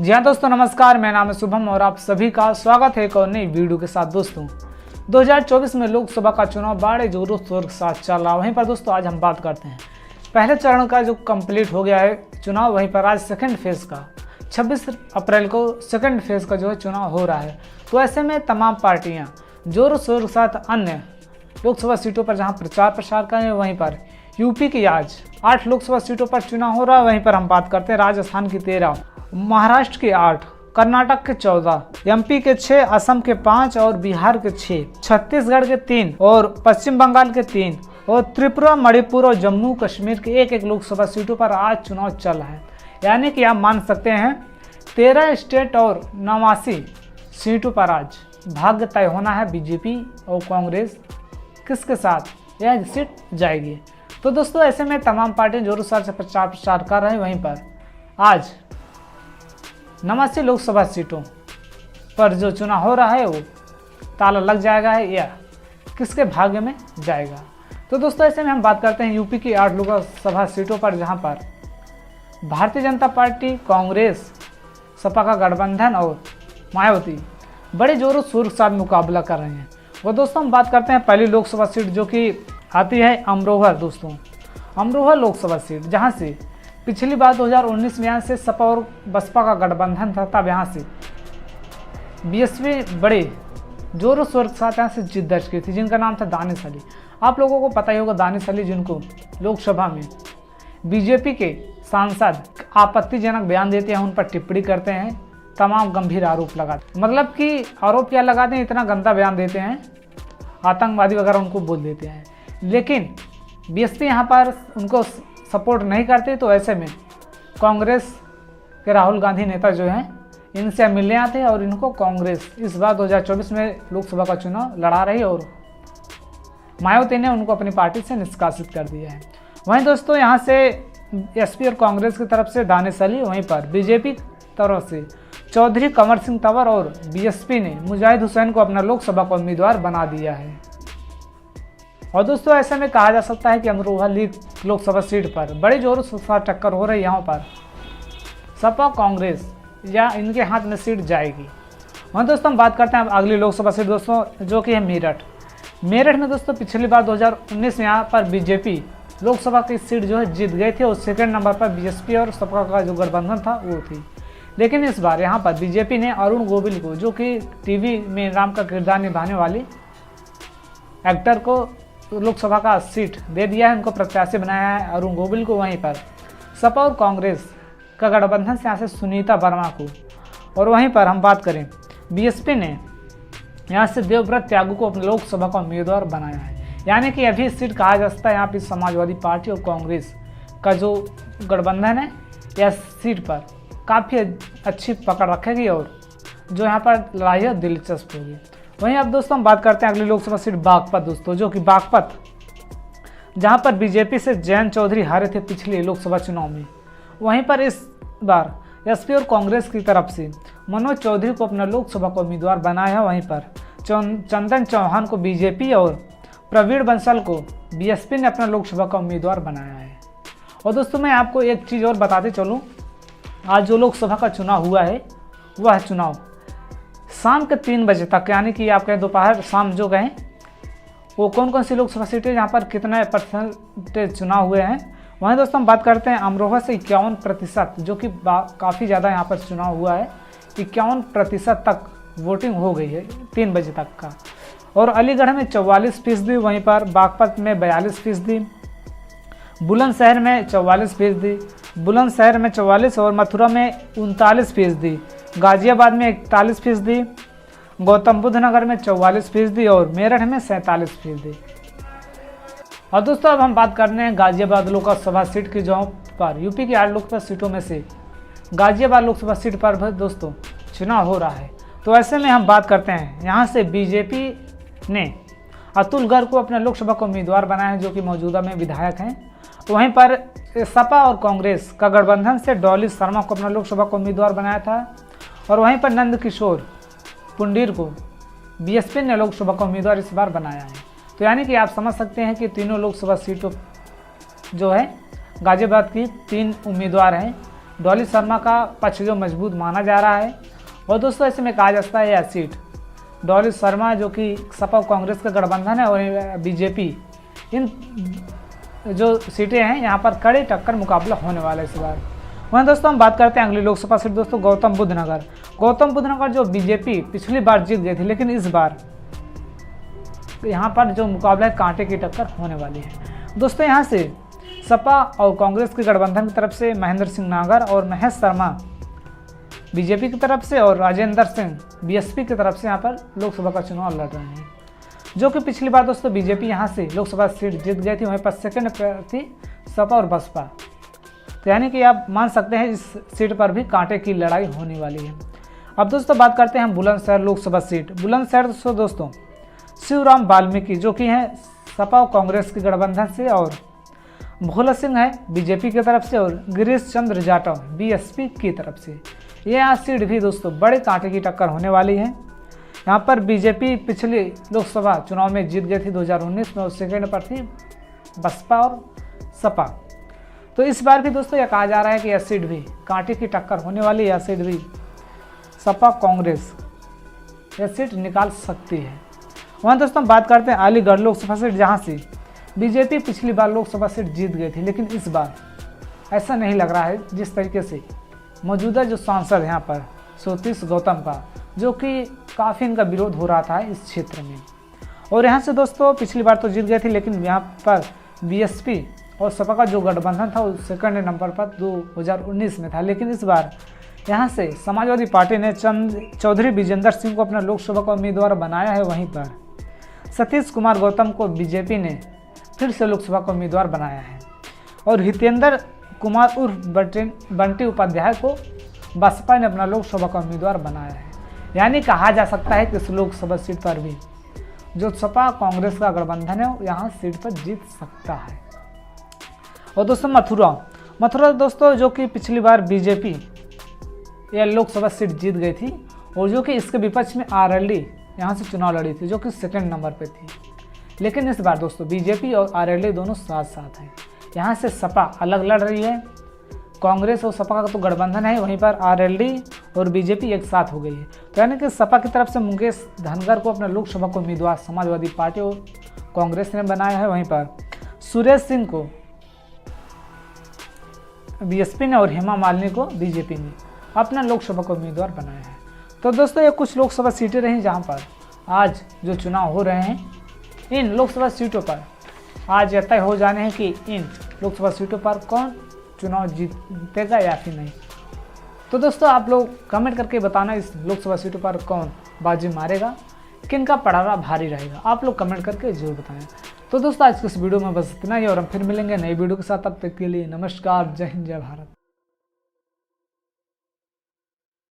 जी हाँ दोस्तों, नमस्कार। मेरा नाम है शुभम और आप सभी का स्वागत है एक और नई वीडियो के साथ। दोस्तों 2024 में लोकसभा का चुनाव बड़े जोरों शोर के साथ चल रहा है। वहीं पर दोस्तों आज हम बात करते हैं पहले चरण का जो कंप्लीट हो गया है चुनाव, वहीं पर आज सेकंड फेज़ का 26 अप्रैल को सेकंड फेज़ का जो है चुनाव हो रहा है। तो ऐसे में तमाम पार्टियाँ जोरों शोर के साथ अन्य लोकसभा सीटों पर जहाँ प्रचार प्रसार करें, वहीं पर यूपी की आज 8 लोकसभा सीटों पर चुनाव हो रहा है। वहीं पर हम बात करते हैं राजस्थान की 13, महाराष्ट्र के 8, कर्नाटक के 14, एमपी के 6, असम के 5 और बिहार के 6, छत्तीसगढ़ के 3 और पश्चिम बंगाल के 3 और त्रिपुरा, मणिपुर और जम्मू कश्मीर के एक लोकसभा सीटों पर आज चुनाव चल रहा है। यानी कि आप मान सकते हैं 13 स्टेट और 89 सीटों पर आज भाग्य तय होना है। बीजेपी और कांग्रेस किसके साथ यह सीट जाएगी। तो दोस्तों ऐसे में तमाम पार्टियां जोरों शोर से प्रचार कर रहे हैं। वहीं पर आज 89 लोकसभा सीटों पर जो चुनाव हो रहा है वो ताला लग जाएगा है या किसके भाग्य में जाएगा। तो दोस्तों ऐसे में हम बात करते हैं यूपी की 8 लोकसभा सीटों पर, जहां पर भारतीय जनता पार्टी, कांग्रेस, सपा का गठबंधन और मायावती बड़े जोरों शोर के साथ मुकाबला कर रहे हैं। वो दोस्तों हम बात करते हैं पहली लोकसभा सीट जो कि आती है अमरोहा। दोस्तों अमरोहा लोकसभा सीट, जहां से पिछली बार 2019 में यहाँ से सपा और बसपा का गठबंधन था, तब यहाँ से बीएसपी बड़े जोरों शोर के साथ यहाँ से जीत दर्ज की थी, जिनका नाम था दानिश अली। आप लोगों को पता ही होगा दानिश अली, जिनको लोकसभा में बीजेपी के सांसद आपत्तिजनक बयान देते हैं, उन पर टिप्पणी करते हैं, तमाम गंभीर आरोप लगाते, मतलब कि आरोप क्या लगाते हैं, इतना गंदा बयान देते हैं, आतंकवादी वगैरह उनको बोल देते हैं। लेकिन बीएसपी यहाँ पर उनको सपोर्ट नहीं करते। तो ऐसे में कांग्रेस के राहुल गांधी नेता जो हैं इनसे मिलने आते हैं और इनको कांग्रेस इस बार 2024 में लोकसभा का चुनाव लड़ा रही और मायावती ने उनको अपनी पार्टी से निष्कासित कर दिया है। वहीं दोस्तों यहाँ से एसपी और कांग्रेस की तरफ से दानिश अली, वहीं पर बीजेपी की तरफ से चौधरी कंवर सिंह तंवर और बीएसपी ने मुजाहिद हुसैन को अपना लोकसभा का उम्मीदवार बना दिया है। और दोस्तों ऐसे में कहा जा सकता है कि अमरोहा लोकसभा सीट पर बड़े जोरों से टक्कर हो रही है। यहाँ पर सपा, कांग्रेस या इनके हाथ में सीट जाएगी। वहाँ दोस्तों हम बात करते हैं अगली लोकसभा सीट दोस्तों, जो कि है मेरठ। मेरठ में दोस्तों पिछली बार 2019 में यहाँ पर बीजेपी लोकसभा की सीट जो है जीत गई थी और सेकंड नंबर पर बीएसपी और सपा का जो गठबंधन था वो थी। लेकिन इस बार यहाँ पर बीजेपी ने अरुण गोविल को, जो कि टीवी में राम का किरदार निभाने वाली एक्टर को लोकसभा का सीट दे दिया है, उनको प्रत्याशी बनाया है अरुण गोविल को। वहीं पर सपा और कांग्रेस का गठबंधन से यहाँ से सुनीता वर्मा को, और वहीं पर हम बात करें बीएसपी ने यहाँ से देवव्रत त्यागू को अपने लोकसभा का उम्मीदवार बनाया है। यानी कि अभी सीट कहा जा सकता है यहाँ पर समाजवादी पार्टी और कांग्रेस का जो गठबंधन है यह सीट पर काफ़ी अच्छी पकड़ रखेगी और जो यहाँ पर लड़ाई है दिलचस्प होगी। वहीं अब दोस्तों हम बात करते हैं अगली लोकसभा सीट बागपत दोस्तों, जो कि बागपत जहां पर बीजेपी से जयंत चौधरी हारे थे पिछले लोकसभा चुनाव में। वहीं पर इस बार एसपी और कांग्रेस की तरफ से मनोज चौधरी को अपना लोकसभा का उम्मीदवार बनाया है। वहीं पर चंदन चौहान को बीजेपी और प्रवीण बंसल को बीएसपी ने अपना लोकसभा का उम्मीदवार बनाया है। और दोस्तों मैं आपको एक चीज़ और बताते चलूँ, आज जो लोकसभा का चुनाव हुआ है वह चुनाव शाम के 3 बजे तक, यानी कि आप कहें दोपहर शाम जो कहें, वो कौन कौन सी लोकसभा सीटें जहाँ पर कितने परसेंटेज चुनाव हुए हैं। वहीं दोस्तों हम बात करते हैं अमरोहा से 51%, जो कि काफ़ी ज़्यादा यहाँ पर चुनाव हुआ है, 51% तक वोटिंग हो गई है 3 बजे तक का। और अलीगढ़ में 44%, वहीं पर बागपत में 42%, बुलंदशहर में 44%, बुलंदशहर में 44% और मथुरा में 39%, गाजियाबाद में 41%, गौतम बुद्ध नगर में 44% और मेरठ में 47%। और दोस्तों अब हम बात करने हैं गाजियाबाद लोकसभा सीट की, जहाँ पर यूपी की 8 लोकसभा सीटों में से गाजियाबाद लोकसभा सीट पर भी दोस्तों चुनाव हो रहा है। तो ऐसे में हम बात करते हैं यहाँ से बीजेपी ने अतुल गर्ग को अपने लोकसभा का उम्मीदवार बनाया है, जो कि मौजूदा में विधायक हैं। वहीं पर सपा और कांग्रेस का गठबंधन से डॉली शर्मा को अपना लोकसभा का उम्मीदवार बनाया था। और वहीं पर नंद किशोर पुंडीर को बीएसपी ने लोकसभा का उम्मीदवार इस बार बनाया है। तो यानी कि आप समझ सकते हैं कि तीनों लोकसभा सीटों जो है गाजियाबाद की 3 उम्मीदवार हैं डॉली शर्मा का पक्ष जो मजबूत माना जा रहा है। और दोस्तों ऐसे में कहा जा सकता है यह सीट डॉली शर्मा जो कि सपा और कांग्रेस का गठबंधन है और बीजेपी, इन जो सीटें हैं यहाँ पर कड़े टक्कर मुकाबला होने वाला है इस बार। वहीं दोस्तों हम बात करते हैं अगली लोकसभा सीट दोस्तों गौतम बुद्ध नगर। गौतम बुद्ध नगर जो बीजेपी पिछली बार जीत गई थी, लेकिन इस बार यहाँ पर जो मुकाबला है कांटे की टक्कर होने वाली है। दोस्तों यहाँ से सपा और कांग्रेस के गठबंधन की तरफ से महेंद्र सिंह नागर और महेश शर्मा बीजेपी की तरफ से और राजेंद्र सिंह बीएसपी की तरफ से यहाँ पर लोकसभा का चुनाव लड़ रहे हैं, जो कि पिछली बार दोस्तों बीजेपी यहाँ से लोकसभा सीट जीत गई थी। वहीं पर सेकंड पर थी सपा और बसपा। तो यानी कि आप मान सकते हैं इस सीट पर भी कांटे की लड़ाई होने वाली है। अब दोस्तों बात करते हैं हम बुलंदशहर लोकसभा सीट। बुलंदशहर दोस्तों शिवराम वाल्मीकि जो कि हैं सपा और कांग्रेस के गठबंधन से, और भोला सिंह है बीजेपी की तरफ से, और गिरीश चंद्र जाटव बीएसपी की तरफ से। ये यहाँ सीट भी दोस्तों बड़े कांटे की टक्कर होने वाली है। यहाँ पर बीजेपी पिछले लोकसभा चुनाव में जीत गई थी 2019 में, और सेकेंड पर थी बसपा और सपा। तो इस बार भी दोस्तों यह कहा जा रहा है कि यह सीट भी कांटे की टक्कर होने वाली है। यह सीट भी सपा कांग्रेस यह सीट निकाल सकती है। वहाँ दोस्तों बात करते हैं अलीगढ़ लोकसभा सीट, जहाँ से बीजेपी पिछली बार लोकसभा सीट जीत गई थी, लेकिन इस बार ऐसा नहीं लग रहा है। जिस तरीके से मौजूदा जो सांसद यहाँ पर सतीश गौतम का, जो कि काफ़ी इनका विरोध हो रहा था इस क्षेत्र में, और यहाँ से दोस्तों पिछली बार तो जीत गए थे, लेकिन यहाँ पर बीएसपी और सपा का जो गठबंधन था वो सेकंड नंबर पर 2019 में था। लेकिन इस बार यहाँ से समाजवादी पार्टी ने चौधरी विजेंद्र सिंह को अपना लोकसभा का उम्मीदवार बनाया है। वहीं पर सतीश कुमार गौतम को बीजेपी ने फिर से लोकसभा का उम्मीदवार बनाया है, और हितेंद्र कुमार उर्फ बंटी उपाध्याय को बसपा ने अपना लोकसभा का उम्मीदवार बनाया है। यानी कहा जा सकता है कि इस लोकसभा सीट पर भी जो सपा कांग्रेस का गठबंधन है यहाँ सीट पर जीत सकता है। और दोस्तों मथुरा दोस्तों जो कि पिछली बार बीजेपी यह लोकसभा सीट जीत गई थी, और जो कि इसके विपक्ष में आरएलडी यहाँ से चुनाव लड़ी थी, जो कि सेकंड नंबर पे थी। लेकिन इस बार दोस्तों बीजेपी और आरएलडी दोनों साथ साथ हैं। यहाँ से सपा अलग लड़ रही है, कांग्रेस और सपा का तो गठबंधन है, वहीं पर आरएलडी और बीजेपी एक साथ हो गई है। तो यानी कि सपा की तरफ से मुकेश धनगर को अपना लोकसभा को उम्मीदवार समाजवादी पार्टी और कांग्रेस ने बनाया है। वहीं पर सुरेश सिंह को बीएसपी ने और हेमा मालिनी को बीजेपी ने अपना लोकसभा का उम्मीदवार बनाया है। तो दोस्तों ये कुछ लोकसभा सीटें रहीं जहां पर आज जो चुनाव हो रहे हैं, इन लोकसभा सीटों पर आज यह तय हो जाने हैं कि इन लोकसभा सीटों पर कौन चुनाव जीतेगा या फिर नहीं। तो दोस्तों आप लोग कमेंट करके बताना इस लोकसभा सीटों पर कौन बाजी मारेगा, किन का पड़ावा भारी रहेगा, आप लोग कमेंट करके जरूर बताएं। तो दोस्तों आज के इस वीडियो में बस इतना ही, और हम फिर मिलेंगे नई वीडियो के साथ। तब तक के लिए नमस्कार, जय हिंद, जय भारत।